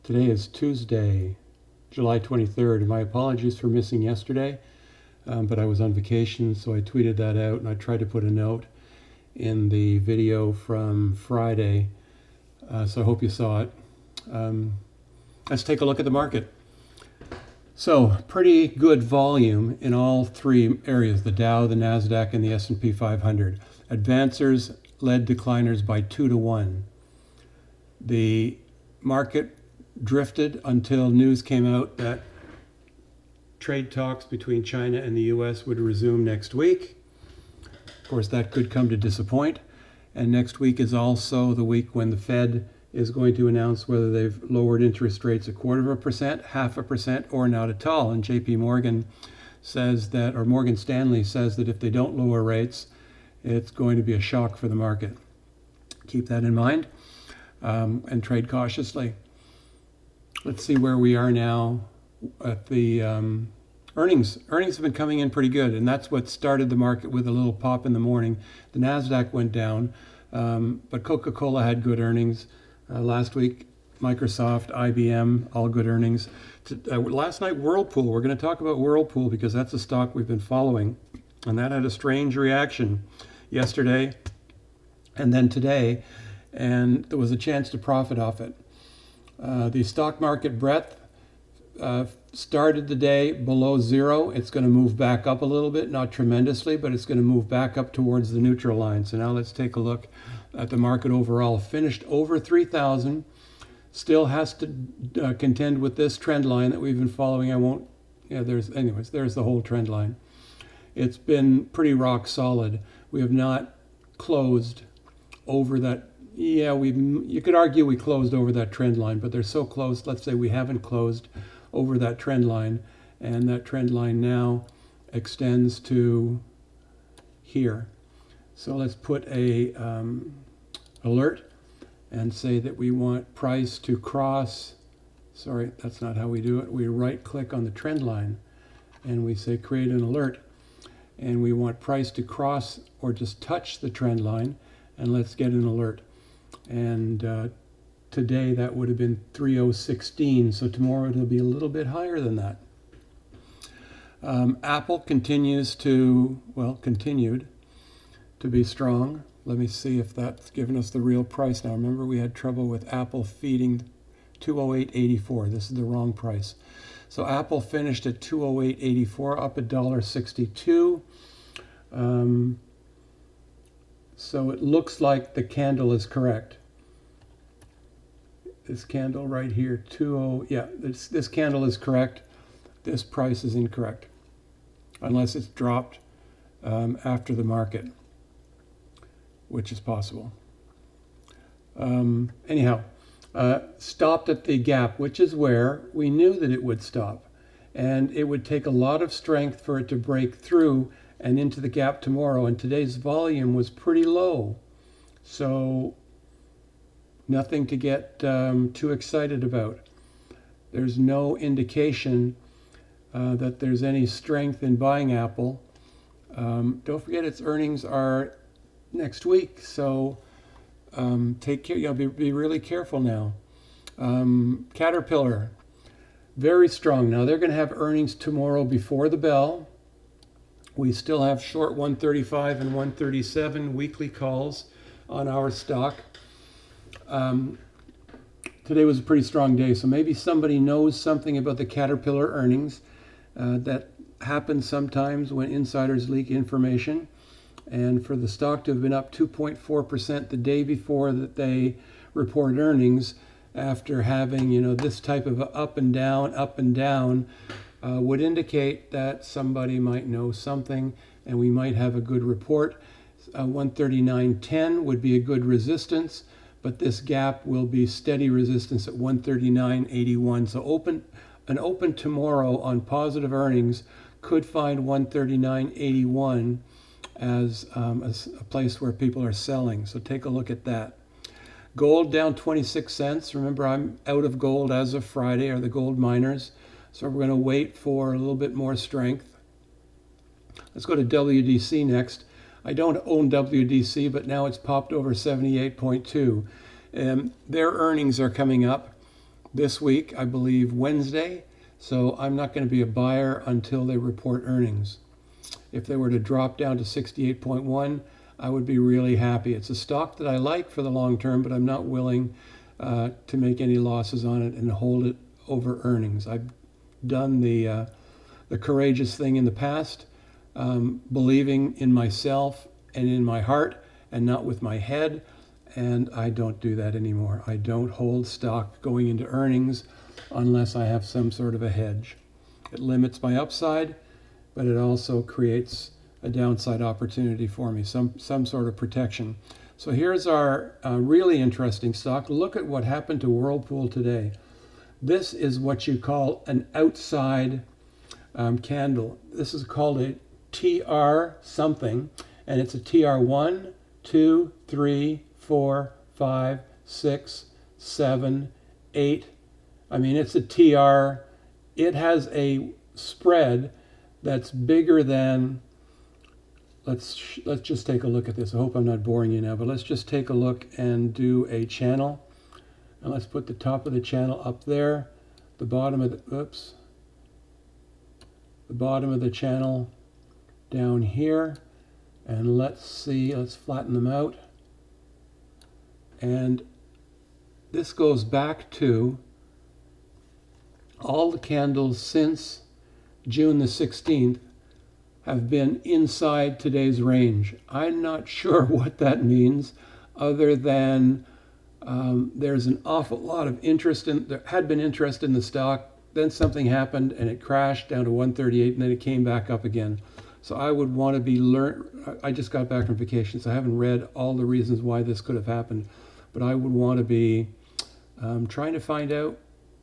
Today is Tuesday, July 23rd. My apologies for missing yesterday, but I was on vacation, so I tweeted that out, and I tried to put a note in the video from Friday, so I hope you saw it. Let's take a look at the market. So, pretty good volume in all three areas, the Dow, the NASDAQ, and the S&P 500. Advancers led decliners by 2-1. The market drifted until news came out that trade talks between China and the US would resume next week. Of course, that could come to disappoint. And next week is also the week when the Fed is going to announce whether they've lowered interest rates 0.25%, 0.5%, or not at all. And JP Morgan says that, or Morgan Stanley says that if they don't lower rates, it's going to be a shock for the market. Keep that in mind and trade cautiously. Let's see where we are now at the earnings. Earnings have been coming in pretty good, and that's what started the market with a little pop in the morning. The NASDAQ went down, but Coca-Cola had good earnings. Last week, Microsoft, IBM, all good earnings. Last night, Whirlpool. We're going to talk about Whirlpool because that's a stock we've been following, and that had a strange reaction yesterday and then today, and there was a chance to profit off it. The stock market breadth started the day below zero. It's going to move back up a little bit, not tremendously, but it's going to move back up towards the neutral line. So now let's take a look at the market overall. Finished over 3,000. Still has to contend with this trend line that we've been following. There's the whole trend line. It's been pretty rock solid. We have not closed over that. You could argue we closed over that trend line, but they're so close. Let's say we haven't closed over that trend line, and that trend line now extends to here. So let's put a alert and say that we want price to cross. Sorry, that's not how we do it. We right click on the trend line and we say create an alert, and we want price to cross or just touch the trend line, and let's get an alert. And today that would have been 3016, so tomorrow it'll be a little bit higher than that. Apple continued to be strong. Let me see if that's given us the real price now. Remember, we had trouble with Apple feeding 208.84. This is the wrong price. So Apple finished at 208.84, up $1.62. So it looks like the candle is correct. This candle right here, this candle is correct. This price is incorrect, unless it's dropped after the market, which is possible. Stopped at the gap, which is where we knew that it would stop. And it would take a lot of strength for it to break through and into the gap tomorrow. And today's volume was pretty low. So nothing to get too excited about. There's no indication that there's any strength in buying Apple. Don't forget its earnings are next week, so take care. Be really careful now. Caterpillar, very strong. Now they're going to have earnings tomorrow before the bell. We still have short 135 and 137 weekly calls on our stock. Today was a pretty strong day, so maybe somebody knows something about the Caterpillar earnings. That happens sometimes when insiders leak information. And for the stock to have been up 2.4% the day before that they report earnings, after having this type of up and down, would indicate that somebody might know something, and we might have a good report. 139.10 would be a good resistance, but this gap will be steady resistance at 139.81. So an open tomorrow on positive earnings could find 139.81 as a place where people are selling. So take a look at that. Gold down 26 cents. Remember, I'm out of gold as of Friday, or the gold miners. So we're going to wait for a little bit more strength. Let's go to WDC next. I don't own WDC, but now it's popped over 78.2. Their earnings are coming up. this week, I believe Wednesday. So I'm not going to be a buyer until they report earnings. If they were to drop down to 68.1, I would be really happy. It's a stock that I like for the long term, but I'm not willing to make any losses on it and hold it over earnings. I've done the courageous thing in the past, believing in myself and in my heart and not with my head, and I don't do that anymore. I don't hold stock going into earnings unless I have some sort of a hedge. It limits my upside, but it also creates a downside opportunity for me, some sort of protection. So here's our really interesting stock. Look at what happened to Whirlpool today. This is what you call an outside candle. This is called a TR something, and it's a TR 1, 2, 3, 4, 5, 6, 7, 8. I mean, it's a TR. It has a spread that's bigger than, let's just take a look at this. I hope I'm not boring you now, but let's just take a look and do a channel. And let's put the top of the channel up there, the bottom of the, the bottom of the channel down here. And let's see, let's flatten them out. And this goes back to all the candles since June the 16th have been inside today's range. I'm not sure what that means, other than there's an awful lot of interest in, there had been interest in the stock, then something happened and it crashed down to 138 and then it came back up again. So I would want to be I just got back from vacation, so I haven't read all the reasons why this could have happened, but I would want to be trying to find out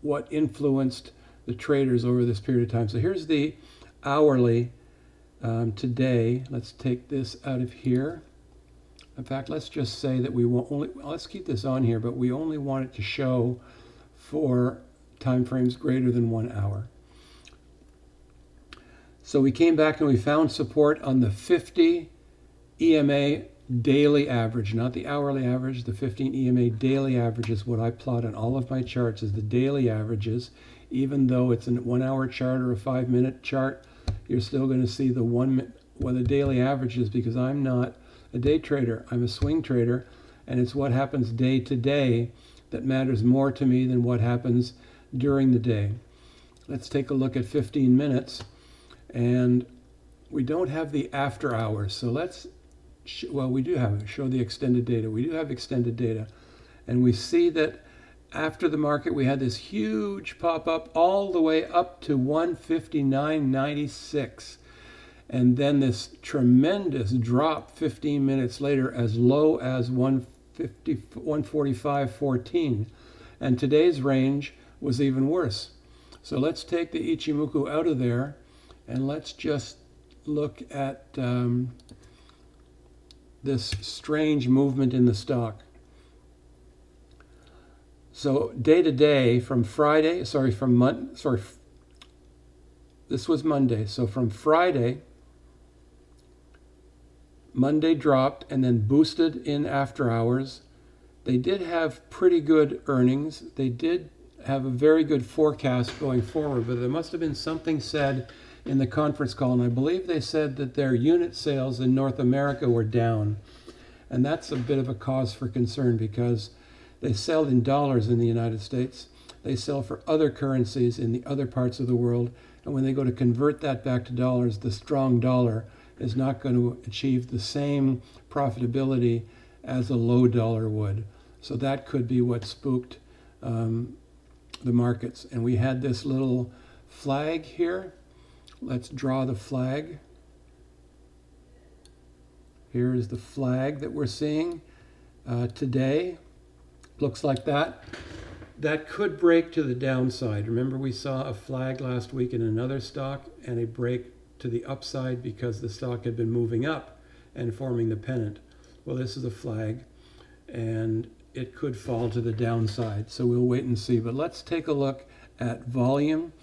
what influenced the traders over this period of time. So here's the hourly today. Let's take this out of here. In fact, let's just say that we won't let's keep this on here, but we only want it to show for time frames greater than 1 hour. So we came back and we found support on the 50 EMA daily average, not the hourly average. The 15 EMA daily average is what I plot on all of my charts, is the daily averages. Even though it's a 1 hour chart or a 5 minute chart, you're still going to see the daily averages, because I'm not a day trader. I'm a swing trader, and it's what happens day to day that matters more to me than what happens during the day. Let's take a look at 15 minutes, and we don't have the after hours. So let's, we do have it. Show the extended data. We do have extended data, and we see that after the market, we had this huge pop up all the way up to 159.96. And then this tremendous drop 15 minutes later as low as 145.14. And today's range was even worse. So let's take the Ichimoku out of there and let's just look at this strange movement in the stock. So day to day from Friday, this was Monday. So from Friday, Monday dropped and then boosted in after hours. They did have pretty good earnings. They did have a very good forecast going forward, but there must have been something said in the conference call, and I believe they said that their unit sales in North America were down. And that's a bit of a cause for concern, because they sell in dollars in the United States. They sell for other currencies in the other parts of the world. And when they go to convert that back to dollars, the strong dollar is not going to achieve the same profitability as a low dollar would. So that could be what spooked the markets. And we had this little flag here. Let's draw the flag. Here is the flag that we're seeing today. Looks like that. That could break to the downside. Remember, we saw a flag last week in another stock and a break to the upside because the stock had been moving up and forming the pennant. Well, this is a flag, and it could fall to the downside. So we'll wait and see. But let's take a look at volume,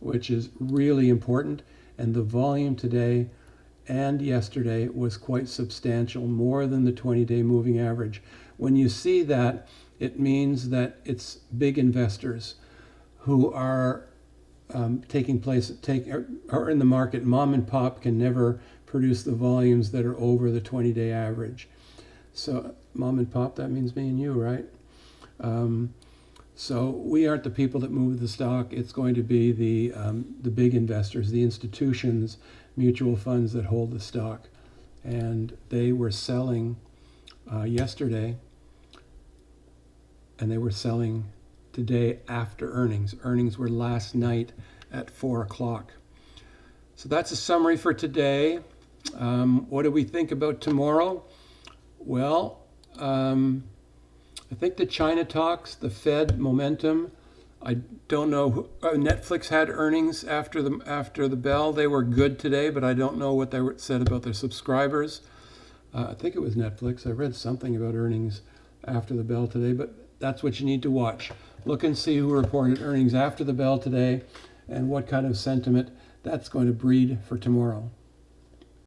which is really important. And the volume today and yesterday was quite substantial, more than the 20-day moving average. When you see that, it means that it's big investors who are taking place, are in the market. Mom and pop can never produce the volumes that are over the 20-day average. So mom and pop, that means me and you, right? So we aren't the people that move the stock. It's going to be the big investors, the institutions, mutual funds that hold the stock. And they were selling yesterday, and they were selling today after earnings. Earnings were last night at 4 o'clock. So that's a summary for today. What do we think about tomorrow? Well, I think the China talks, the Fed momentum. I don't know. Netflix had earnings after the bell. They were good today, but I don't know what they said about their subscribers. I think it was Netflix. I read something about earnings after the bell today, but that's what you need to watch. Look and see who reported earnings after the bell today and what kind of sentiment that's going to breed for tomorrow.